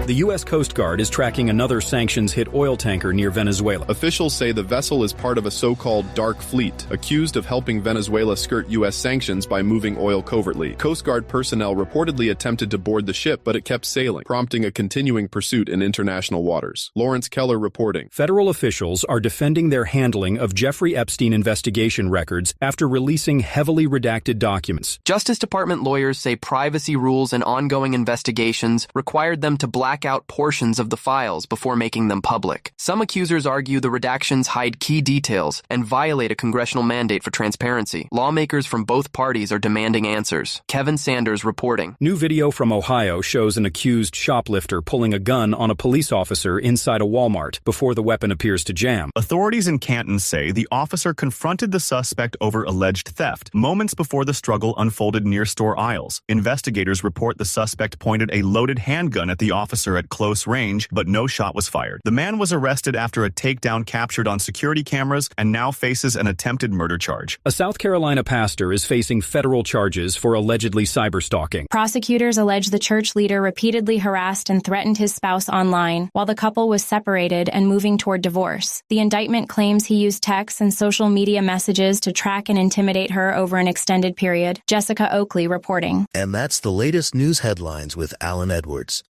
The U.S. Coast Guard is tracking another sanctions-hit oil tanker near Venezuela. Officials say the vessel is part of a so-called dark fleet, accused of helping Venezuela skirt U.S. sanctions by moving oil covertly. Coast Guard personnel reportedly attempted to board the ship, but it kept sailing, prompting a continuing pursuit in international waters. Lawrence Keller reporting. Federal officials are defending their handling of Jeffrey Epstein investigation records after releasing heavily redacted documents. Justice Department lawyers say privacy rules and ongoing investigations required them to black out portions of the files before making them public. Some accusers argue the redactions hide key details and violate a congressional mandate for transparency. Lawmakers from both parties are demanding answers. Kevin Sanders reporting. New video from Ohio shows an accused shoplifter pulling a gun on a police officer inside a Walmart before the weapon appears to jam. Authorities in Canton say the officer confronted the suspect over alleged theft moments before the struggle unfolded near store aisles. Investigators report the suspect pointed a loaded handgun at the officer at close range, but no shot was fired. The man was arrested after a takedown captured on security cameras and now faces an attempted murder charge. A South Carolina pastor is facing federal charges for allegedly cyberstalking. Prosecutors allege the church leader repeatedly harassed and threatened his spouse online while the couple was separated and moving toward divorce. The indictment claims he used texts and social media messages to track and intimidate her over an extended period. Jessica Oakley reporting. And that's the latest news headlines with Alan Edwards.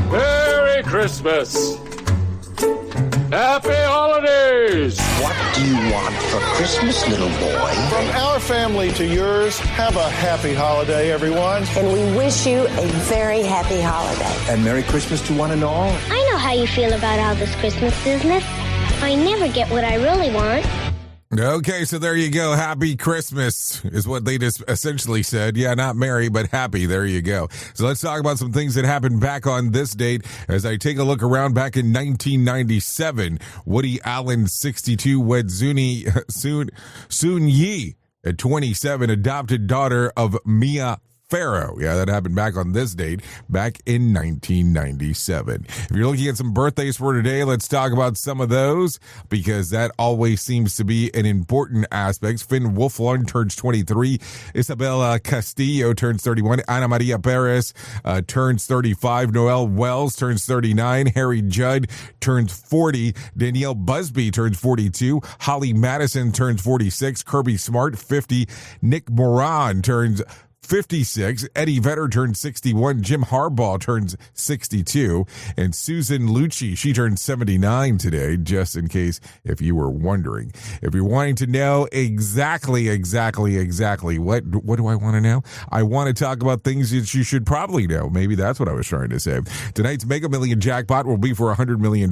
Merry Christmas! Happy holidays! What do you want for Christmas, little boy? From our family to yours, have a happy holiday, everyone. And we wish you a very happy holiday. And Merry Christmas to one and all. I know how you feel about all this Christmas business. I never get what I really want. Okay, so there you go. Happy Christmas is what they just essentially said. Yeah, not merry, but happy. There you go. So let's talk about some things that happened back on this date. As I take a look around back in 1997, Woody Allen, 62, wed Soon Yi, at 27, adopted daughter of Mia Pharaoh. Yeah, that happened back on this date, back in 1997. If you're looking at some birthdays for today, let's talk about some of those, because that always seems to be an important aspect. Finn Wolfhard turns 23. Isabella Castillo turns 31. Ana Maria Perez turns 35. Noel Wells turns 39. Harry Judd turns 40. Danielle Busby turns 42. Holly Madison turns 46. Kirby Smart, 50. Nick Moran turns 56. Eddie Vedder turns 61. Jim Harbaugh turns 62. And Susan Lucci, she turned 79 today, just in case if you were wondering. If you're wanting to know exactly what do I want to know? I want to talk about things that you should probably know. Maybe that's what I was trying to say. Tonight's Mega Million jackpot will be for $100 million.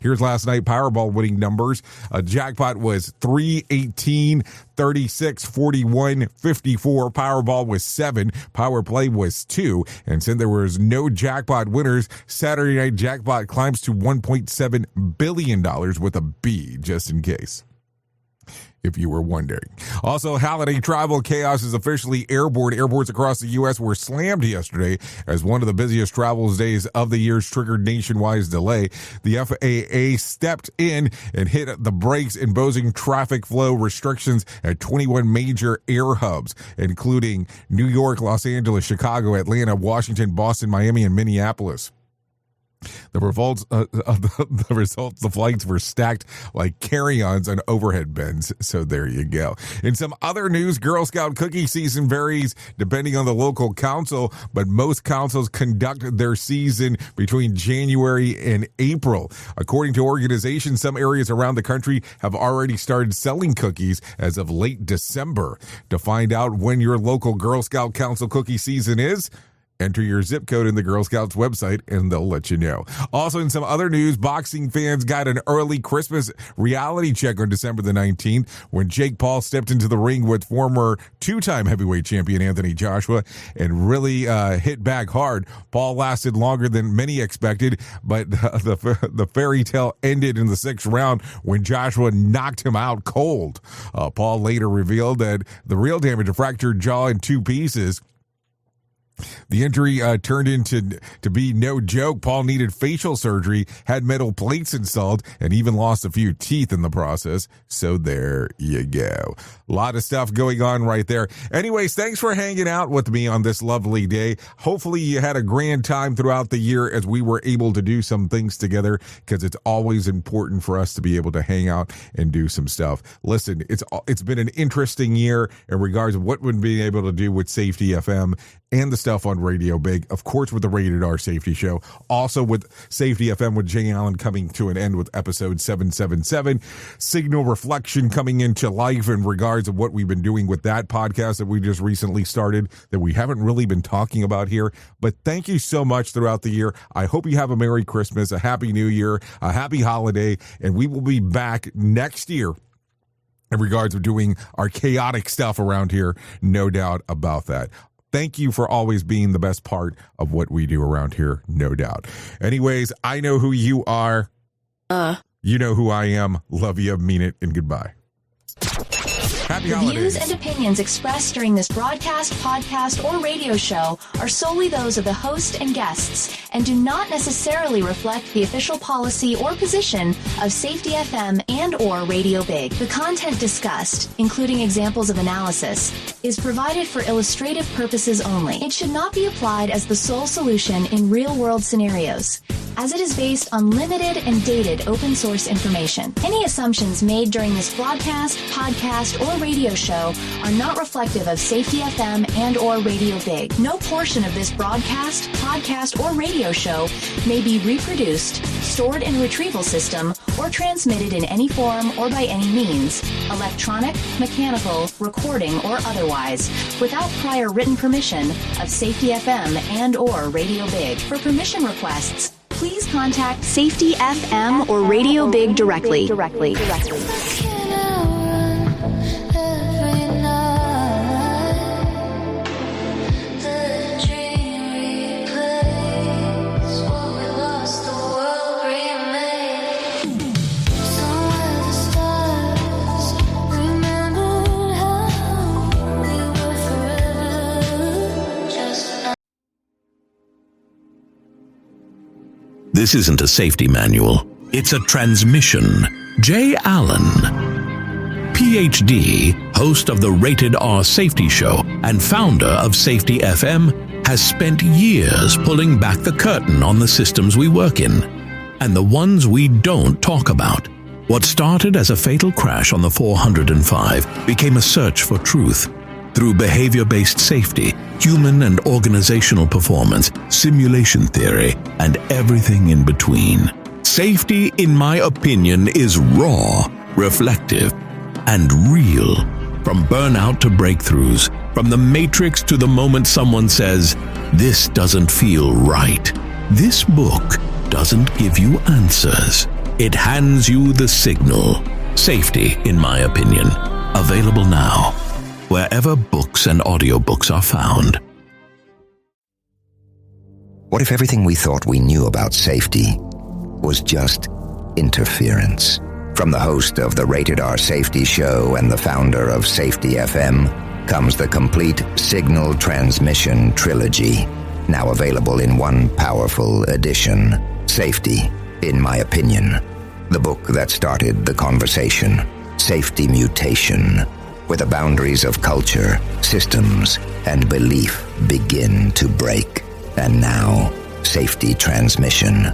Here's last night Powerball winning numbers. Jackpot was 318, 36, 41, 54. Powerball was 7. Power Play was 2. And since there was no jackpot winners, Saturday night jackpot climbs to $1.7 billion with a B, just in case, if you were wondering. Also, holiday travel chaos is officially airborne. Airports across the U.S. were slammed yesterday as one of the busiest travel days of the year triggered nationwide delay. The FAA stepped in and hit the brakes, imposing traffic flow restrictions at 21 major air hubs, including New York, Los Angeles, Chicago, Atlanta, Washington, Boston, Miami, and Minneapolis. The flights were stacked like carry-ons on overhead bins. So there you go. In some other news, Girl Scout cookie season varies depending on the local council, but most councils conduct their season between January and April. According to organizations, some areas around the country have already started selling cookies as of late December. To find out when your local Girl Scout Council cookie season is, enter your zip code in the Girl Scouts website and they'll let you know. Also, in some other news, boxing fans got an early Christmas reality check on December the 19th when Jake Paul stepped into the ring with former two-time heavyweight champion Anthony Joshua and really hit back hard. Paul lasted longer than many expected, but the fairy tale ended in the 6th round when Joshua knocked him out cold. Paul later revealed that the real damage, a fractured jaw in 2 pieces. The injury turned into be no joke. Paul needed facial surgery, had metal plates installed, and even lost a few teeth in the process. So there you go. A lot of stuff going on right there. Anyways, thanks for hanging out with me on this lovely day. Hopefully you had a grand time throughout the year as we were able to do some things together, because it's always important for us to be able to hang out and do some stuff. Listen, it's been an interesting year in regards to what we've been able to do with Safety FM and the stuff on Radio Big, of course, with the Rated R Safety Show, also with Safety FM with Jay Allen coming to an end with episode 777, Signal Reflection coming into life in regards of what we've been doing with that podcast that we just recently started that we haven't really been talking about here. But thank you so much throughout the year. I hope you have a Merry Christmas, a Happy New Year, a Happy Holiday, and we will be back next year in regards of doing our chaotic stuff around here. No doubt about that. Thank you for always being the best part of what we do around here, no doubt. Anyways, I know who you are. You know who I am. Love you, mean it, and goodbye. Happy The holidays. views and opinions expressed during this broadcast, podcast, or radio show are solely those of the host and guests and do not necessarily reflect the official policy or position of Safety FM and or Radio Big. The content discussed, including examples of analysis, is provided for illustrative purposes only. It should not be applied as the sole solution in real-world scenarios, as it is based on limited and dated open source information. Any assumptions made during this broadcast, podcast, or radio show are not reflective of Safety FM and or Radio Big. No portion of this broadcast, podcast, or radio show may be reproduced, stored in a retrieval system, or transmitted in any form or by any means, electronic, mechanical, recording, or otherwise, without prior written permission of Safety FM and or Radio Big. For permission requests, please contact Safety FM or Radio Big directly. Just This isn't a safety manual. It's a transmission. Jay Allen, PhD, host of the Rated R Safety Show and founder of Safety FM, has spent years pulling back the curtain on the systems we work in and the ones we don't talk about. What started as a fatal crash on the 405 became a search for truth. Through behavior-based safety, human and organizational performance, simulation theory, and everything in between. Safety, in my opinion, is raw, reflective, and real. From burnout to breakthroughs, from the matrix to the moment someone says, "This doesn't feel right." This book doesn't give you answers. It hands you the signal. Safety, in my opinion. Available now, wherever books and audiobooks are found. What if everything we thought we knew about safety was just interference? From the host of the Rated R Safety Show and the founder of Safety FM comes the complete Signal Transmission Trilogy, now available in one powerful edition. Safety, in my opinion. The book that started the conversation. Safety Mutation, where the boundaries of culture, systems, and belief begin to break. And now, Safety Transmission,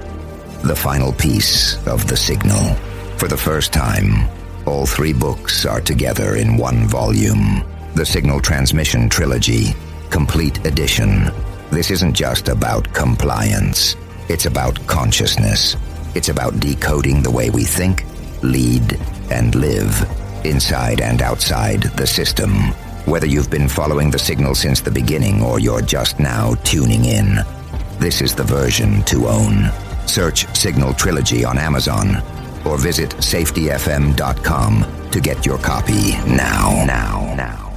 the final piece of the signal. For the first time, all three books are together in one volume. The Signal Transmission Trilogy, Complete Edition. This isn't just about compliance. It's about consciousness. It's about decoding the way we think, lead, and live, inside and outside the system. Whether you've been following the signal since the beginning or you're just now tuning in, this is the version to own. Search Signal Trilogy on Amazon or visit safetyfm.com to get your copy now.